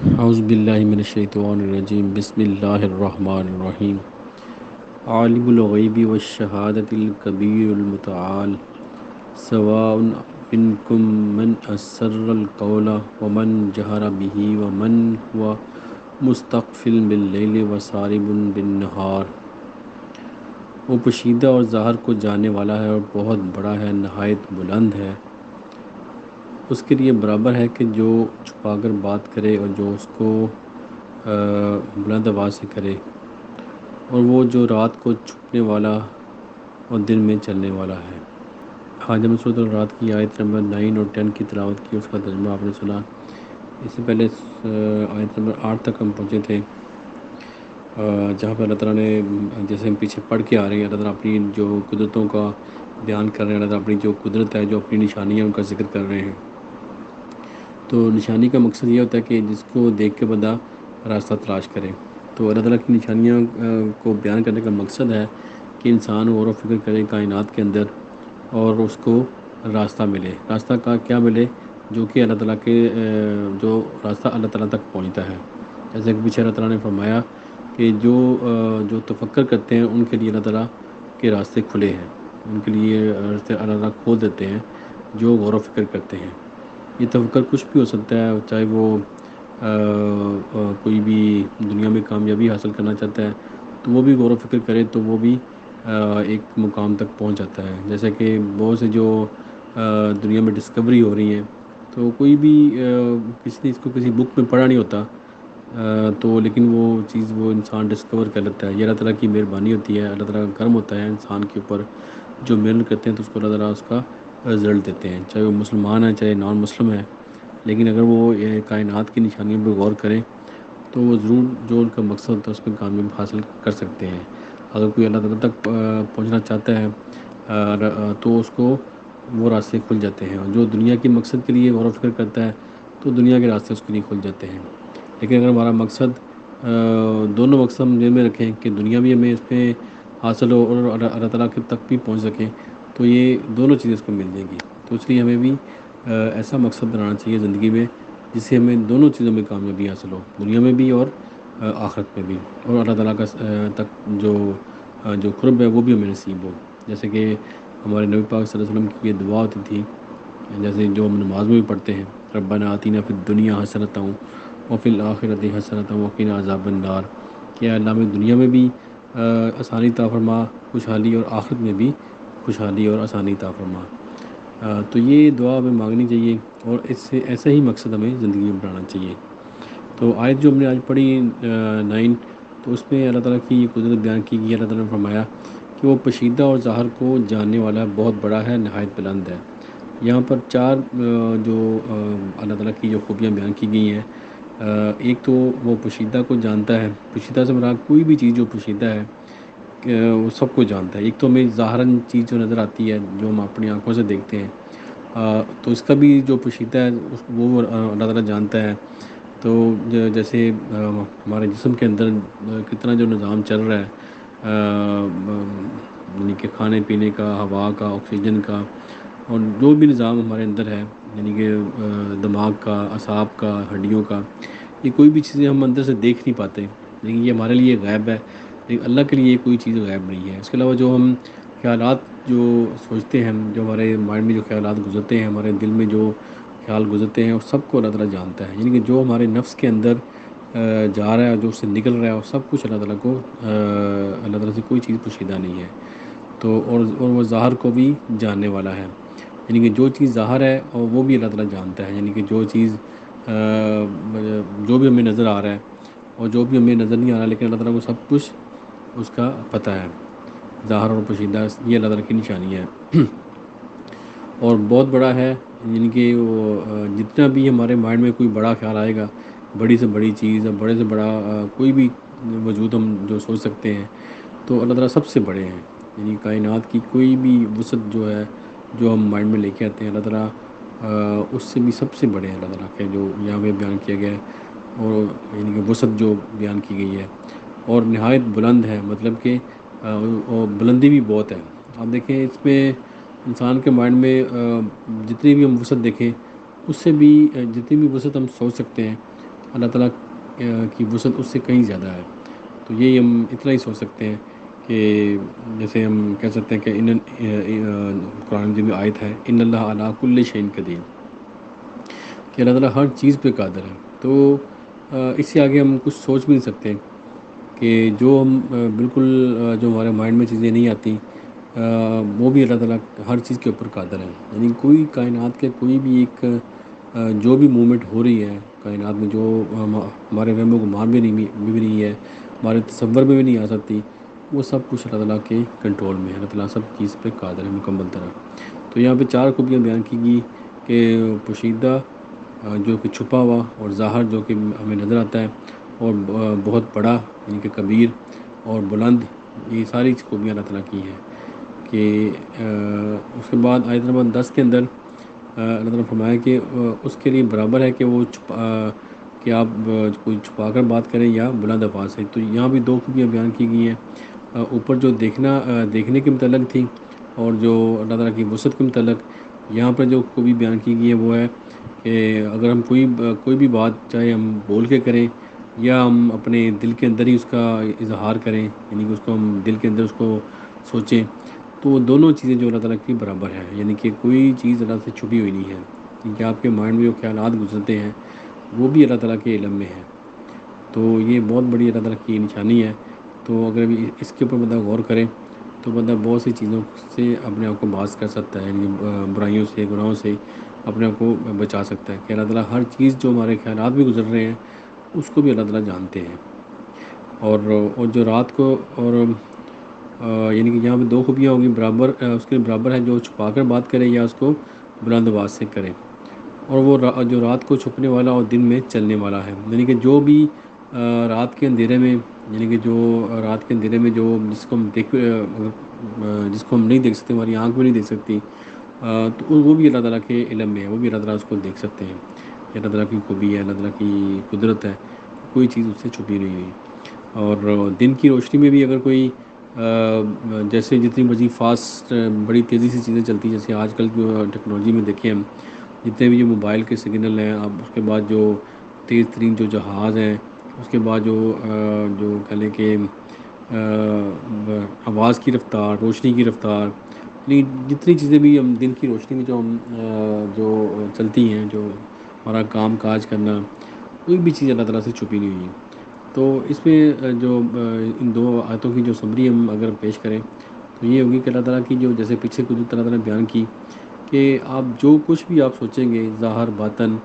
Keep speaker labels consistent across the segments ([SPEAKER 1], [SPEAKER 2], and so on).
[SPEAKER 1] اعوذ باللہ من الشیطان الرجیم بسم اللہ الرحمن الرحیم عالم الغیب والشہادۃ الکبیر المتعال سواء منکم من اسر القول ومن جہر به ومن هو مستخف باللیل وسارب بالنہار۔ وہ پوشیدہ اور ظاہر کو جاننے والا ہے اور بہت بڑا ہے، نہایت بلند ہے۔ اس کے لیے برابر ہے کہ جو چھپا کر بات کرے اور جو اس کو بلند آواز سے کرے، اور وہ جو رات کو چھپنے والا اور دن میں چلنے والا ہے۔ آج ہم سورۃ الرعد کی آیت نمبر 9 اور 10 کی تلاوت کی، اس کا ترجمہ آپ نے سنا۔ اس سے پہلے آیت نمبر 8 تک ہم پہنچے تھے، جہاں پہ اللہ تعالیٰ نے، جیسے ہم پیچھے پڑھ کے آ رہے ہیں، اللہ تعالیٰ اپنی جو قدرتوں کا بیان کر رہے ہیں، اللہ تعالیٰ اپنی جو قدرت ہے، جو اپنی نشانیاں ان کا ذکر کر رہے ہیں۔ تو نشانی کا مقصد یہ ہوتا ہے کہ جس کو دیکھ کے بندہ راستہ تلاش کرے۔ تو اللہ تعالیٰ کی نشانیاں کو بیان کرنے کا مقصد ہے کہ انسان غور و فکر کرے کائنات کے اندر اور اس کو راستہ ملے۔ راستہ کا کیا ملے؟ جو کہ اللہ تعالیٰ کے جو راستہ اللہ تعالیٰ تک پہنچتا ہے۔ جیسے کہ پیچھے اللہ تعالیٰ نے فرمایا کہ جو تفکر کرتے ہیں ان کے لیے اللہ تعالیٰ کے راستے کھلے ہیں، ان کے لیے راستے اللہ تعالیٰ کھول دیتے ہیں جو غور و فکر کرتے ہیں۔ یہ تفکر کچھ بھی ہو سکتا ہے، چاہے وہ کوئی بھی دنیا میں کامیابی حاصل کرنا چاہتا ہے تو وہ بھی غور و فکر کرے تو وہ بھی ایک مقام تک پہنچ جاتا ہے۔ جیسے کہ بہت سے جو دنیا میں ڈسکوری ہو رہی ہیں، تو کوئی بھی کسی نے اس کو کسی بک میں پڑھا نہیں ہوتا، تو لیکن وہ چیز وہ انسان ڈسکور کر لیتا ہے۔ یہ اللہ تعالیٰ کی مہربانی ہوتی ہے، اللہ تعالیٰ کا کرم ہوتا ہے انسان کے اوپر۔ جو محنت کرتے ہیں تو اس کو اللہ تعالیٰ اس کا رزلٹ دیتے ہیں، چاہے وہ مسلمان ہیں چاہے نان مسلم ہے۔ لیکن اگر وہ کائنات کی نشانیوں پہ غور کریں تو وہ ضرور جو ان کا مقصد ہوتا ہے اس میں کامیابی حاصل کر سکتے ہیں۔ اگر کوئی اللہ تعالیٰ تک پہنچنا چاہتا ہے تو اس کو وہ راستے کھل جاتے ہیں، اور جو دنیا کے مقصد کے لیے غور و فکر کرتا ہے تو دنیا کے راستے اس کے لیے کھل جاتے ہیں۔ لیکن اگر ہمارا مقصد دونوں مقصد ہم ذہن میں رکھیں کہ دنیا بھی ہمیں اس میں حاصل ہو اور اللہ تعالیٰ کے تک بھی پہنچ سکیں، تو یہ دونوں چیزیں اس کو مل جائیں گی۔ تو اس لیے ہمیں بھی ایسا مقصد بنانا چاہیے زندگی میں جس سے ہمیں دونوں چیزوں میں کامیابی حاصل ہو، دنیا میں بھی اور آخرت میں بھی، اور اللہ تعالیٰ کا تک جو قرب ہے وہ بھی ہمیں نصیب ہو۔ جیسے کہ ہمارے نبی پاک صلی اللہ علیہ وسلم کی یہ دعا ہوتی تھی، جیسے جو ہم نماز میں بھی پڑھتے ہیں، ربنا آتینا فی الدنیا حسنۃ وفی الآخرۃ حسنۃ وقنا عذاب النار، کہ اللہ ہمیں دنیا میں بھی آسانی عطا فرما، خوشحالی، اور آخرت میں بھی خوشحالی اور آسانی عطا فرما۔ تو یہ دعا ہمیں مانگنی چاہیے، اور اس سے ایسا ہی مقصد ہمیں زندگی میں بنانا چاہیے۔ تو آیت جو ہم نے آج پڑھی 9، تو اس میں اللہ تعالیٰ کی یہ قدرت بیان کی گئی۔ اللہ تعالیٰ نے فرمایا کہ وہ پوشیدہ اور ظاہر کو جاننے والا بہت بڑا ہے، نہایت بلند ہے۔ یہاں پر 4 جو اللہ تعالیٰ کی جو خوبیاں بیان کی گئی ہیں، ایک تو وہ پوشیدہ کو جانتا ہے۔ پوشیدہ سے مراد کوئی بھی چیز جو پوشیدہ ہے وہ سب کو جانتا ہے۔ ایک تو ہمیں ظاہراً چیز جو نظر آتی ہے، جو ہم اپنی آنکھوں سے دیکھتے ہیں، تو اس کا بھی جو پوشیدہ ہے وہ اللہ تعالیٰ جانتا ہے۔ تو جیسے ہمارے جسم کے اندر کتنا جو نظام چل رہا ہے، یعنی کہ کھانے پینے کا، ہوا کا، آکسیجن کا، اور جو بھی نظام ہمارے اندر ہے، یعنی کہ دماغ کا، اعصاب کا، ہڈیوں کا، یہ کوئی بھی چیزیں ہم اندر سے دیکھ نہیں پاتے، لیکن یہ ہمارے لیے غیب ہے، لیکن اللہ کے لیے کوئی چیز غیب نہیں ہے۔ اس کے علاوہ جو ہم خیالات جو سوچتے ہیں، جو ہمارے مائنڈ میں جو خیالات گزرتے ہیں، ہمارے دل میں جو خیال گزرتے ہیں، اور سب کو اللہ تعالیٰ جانتا ہے۔ یعنی کہ جو ہمارے نفس کے اندر جا رہا ہے، جو اس سے نکل رہا ہے، اور سب کچھ اللہ تعالیٰ کو اللہ تعالیٰ سے کوئی چیز پوشیدہ نہیں ہے۔ تو اور وہ ظاہر کو بھی جاننے والا ہے، یعنی کہ جو چیز ظاہر ہے اور وہ بھی اللہ تعالیٰ جانتا ہے۔ یعنی کہ جو چیز جو بھی ہمیں نظر آ رہا ہے اور جو بھی ہمیں نظر نہیں آ رہا، لیکن اللہ تعالیٰ کو سب کچھ اس کا پتہ ہے، ظاہر اور پوشیدہ، یہ اللہ تعالیٰ کی نشانی ہے۔ اور بہت بڑا ہے، یعنی کہ وہ جتنا بھی ہمارے مائنڈ میں کوئی بڑا خیال آئے گا، بڑی سے بڑی چیز، اور بڑے سے بڑا کوئی بھی وجود ہم جو سوچ سکتے ہیں، تو اللہ تعالیٰ سب سے بڑے ہیں۔ یعنی کائنات کی کوئی بھی وسعت جو ہے، جو ہم مائنڈ میں لے کے آتے ہیں، اللہ تعالیٰ اس سے بھی سب سے بڑے ہیں اللہ تعالیٰ کے، جو یہاں پہ بیان کیا گیا ہے، اور یعنی کہ وسعت جو بیان کی گئی ہے، اور نہایت بلند ہے، مطلب کہ اور بلندی بھی بہت ہے۔ آپ دیکھیں اس میں انسان کے مائنڈ میں جتنی بھی ہم وسعت دیکھیں، اس سے بھی جتنی بھی وسعت ہم سوچ سکتے ہیں، اللہ تعالیٰ کی وسعت اس سے کہیں زیادہ ہے۔ تو یہی ہم اتنا ہی سوچ سکتے ہیں کہ جیسے ہم کہہ سکتے ہیں کہ قرآن مجید میں آیت ہے ان اللہ علی کل شیء قدیر، کہ اللہ تعالیٰ ہر چیز پہ قادر ہے۔ تو اس سے آگے ہم کچھ سوچ بھی نہیں سکتے کہ جو ہم بالکل جو ہمارے مائنڈ میں چیزیں نہیں آتی وہ بھی اللہ تعالیٰ ہر چیز کے اوپر قادر ہے۔ یعنی کوئی کائنات کے کوئی بھی ایک جو بھی مومنٹ ہو رہی ہے کائنات میں، جو ہمارے وہم و گمان بھی نہیں ہے، ہمارے تصور میں بھی نہیں آ سکتی، وہ سب کچھ اللہ تعالیٰ کے کنٹرول میں ہے۔ اللہ تعالیٰ سب چیز پہ قادر ہے مکمل طرح۔ تو یہاں پہ 4 خوبیاں بیان کی گئی کہ پوشیدہ جو کہ چھپا ہوا، اور ظاہر جو کہ ہمیں نظر آتا ہے، اور بہت بڑا یعنی کہ کبیر اور بلند، یہ ساری خوبیاں اللہ تعالیٰ کی ہیں۔ کہ اس کے بعد آیت نمبر 10 کے اندر اللہ تعالیٰ نے فرمایا کہ اس کے لیے برابر ہے کہ وہ کہ آپ کوئی چھپا کر بات کریں یا بلند آواز سے۔ تو یہاں بھی 2 خوبیاں بیان کی گئی ہیں، اوپر جو دیکھنے کے متعلق تھی، اور جو اللہ تعالیٰ کی وسعت کے متعلق یہاں پر جو خوبی بیان کی گئی ہے وہ ہے کہ اگر ہم کوئی بھی بات چاہے ہم بول کے کریں یا ہم اپنے دل کے اندر ہی اس کا اظہار کریں، یعنی کہ اس کو ہم دل کے اندر اس کو سوچیں، تو وہ دونوں چیزیں جو اللہ تعالیٰ کی برابر ہیں، یعنی کہ کوئی چیز اللہ سے چھپی ہوئی نہیں ہے، کیونکہ آپ کے مائنڈ میں جو خیالات گزرتے ہیں وہ بھی اللہ تعالیٰ کے علم میں ہے۔ تو یہ بہت بڑی اللہ تعالیٰ کی نشانی ہے۔ تو اگر ابھی اس کے اوپر بندہ غور کرے تو بندہ بہت سی چیزوں سے اپنے آپ کو باز کر سکتا ہے، یعنی برائیوں سے، گناہوں سے اپنے آپ کو بچا سکتا ہے، کہ اللہ تعالیٰ ہر چیز جو ہمارے خیالات میں گزر رہے ہیں اس کو بھی اللہ تعالیٰ جانتے ہیں۔ اور جو رات کو اور یعنی کہ یہاں پہ 2 خوبیاں ہوگی، برابر اس کے برابر ہے جو چھپا کر بات کرے یا اس کو بلند آواز سے کرے، اور وہ جو رات کو چھپنے والا اور دن میں چلنے والا ہے، یعنی کہ جو بھی رات کے اندھیرے میں، یعنی کہ جو رات کے اندھیرے میں جو جس کو ہم نہیں دیکھ سکتے، ہماری آنکھ میں نہیں دیکھ سکتی، تو وہ بھی اللہ تعالیٰ کے علم میں ہے، وہ بھی اللہ تعالیٰ اس کو دیکھ سکتے ہیں۔ یہ اللہ تعالیٰ کی خوبی ہے، اللہ تعالیٰ کی قدرت ہے، کوئی چیز اس سے چھپی نہیں ہوئی۔ اور دن کی روشنی میں بھی اگر کوئی جیسے جتنی مرضی فاسٹ بڑی تیزی سے چیزیں چلتی ہیں، جیسے آج کل جو ٹیکنالوجی میں دیکھیں ہم، جتنے بھی جو موبائل کے سگنل ہیں، اب اس کے بعد جو تیز ترین جو جہاز ہیں، اس کے بعد جو کہہ لیں کہ آواز کی رفتار، روشنی کی رفتار، یعنی جتنی چیزیں بھی ہم دن کی روشنی میں جو چلتی ہیں، جو ہمارا کام کاج کرنا، کوئی بھی چیز اللہ تعالیٰ سے چھپی نہیں ہوئی۔ تو اس میں جو ان 2 آیتوں کی جو سمری ہم اگر پیش کریں تو یہ ہوگی کہ اللہ تعالیٰ کی جو جیسے پیچھے کچھ اللہ تعالیٰ نے بیان کی کہ آپ جو کچھ بھی آپ سوچیں گے ظاہر باطن،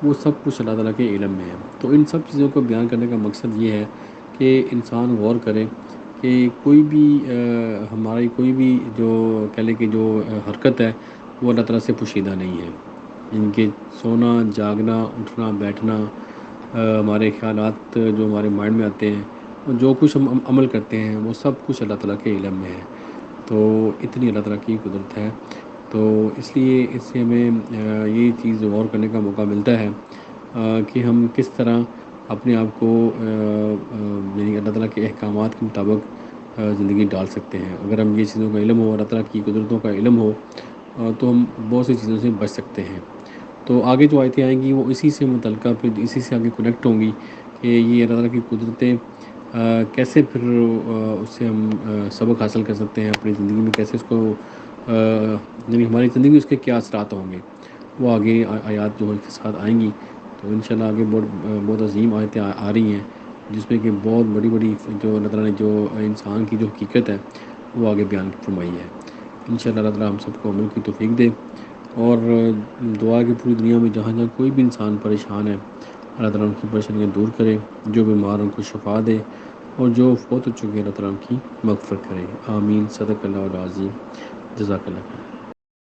[SPEAKER 1] وہ سب کچھ اللہ تعالیٰ کے علم میں ہے۔ تو ان سب چیزوں کو بیان کرنے کا مقصد یہ ہے کہ انسان غور کرے کہ کوئی بھی ہماری کوئی بھی جو کہہ لیں کہ جو حرکت ہے وہ اللہ تعالیٰ سے پوشیدہ نہیں ہے، ان کے سونا، جاگنا، اٹھنا، بیٹھنا، ہمارے خیالات جو ہمارے مائنڈ میں آتے ہیں، اور جو کچھ ہم عمل کرتے ہیں وہ سب کچھ اللہ تعالیٰ کے علم میں ہے۔ تو اتنی اللہ تعالیٰ کی قدرت ہے۔ تو اس لیے اس سے ہمیں یہ چیز غور کرنے کا موقع ملتا ہے کہ ہم کس طرح اپنے آپ کو یعنی اللہ تعالیٰ کے احکامات کے مطابق زندگی ڈال سکتے ہیں۔ اگر ہم یہ چیزوں کا علم ہو، اللہ تعالیٰ کی قدرتوں کا علم ہو، تو ہم بہت سی چیزوں سے بچ سکتے ہیں۔ تو آگے جو آیتیں آئیں گی وہ اسی سے متعلقہ، پھر اسی سے آگے کنیکٹ ہوں گی کہ یہ اللہ تعالیٰ کی قدرتیں کیسے پھر اس سے ہم سبق حاصل کر سکتے ہیں اپنی زندگی میں، کیسے اس کو یعنی ہماری زندگی میں اس کے کیا اثرات ہوں گے، وہ آگے آیات جو اس کے ساتھ آئیں گی۔ تو انشاءاللہ آگے بہت عظیم آیتیں آ رہی ہیں، جس میں کہ بہت بڑی بڑی جو اللہ تعالیٰ نے جو انسان کی جو حقیقت ہے وہ آگے بیان فرمائی ہے۔ انشاءاللہ اللہ تعالیٰ ہم سب کو عمل کی توفیق دے، اور دعا کہ پوری دنیا میں جہاں جہاں کوئی بھی انسان پریشان ہے، اللہ تعالیٰ ان کی پریشانیاں دور کرے، جو بیمار ان کو شفا دے، اور جو فوت ہو چکے ہیں اللہ تعالیٰ ان کی مغفرت کرے۔ آمین۔ صدق اللہ العظیم۔ جزاک اللہ خیر۔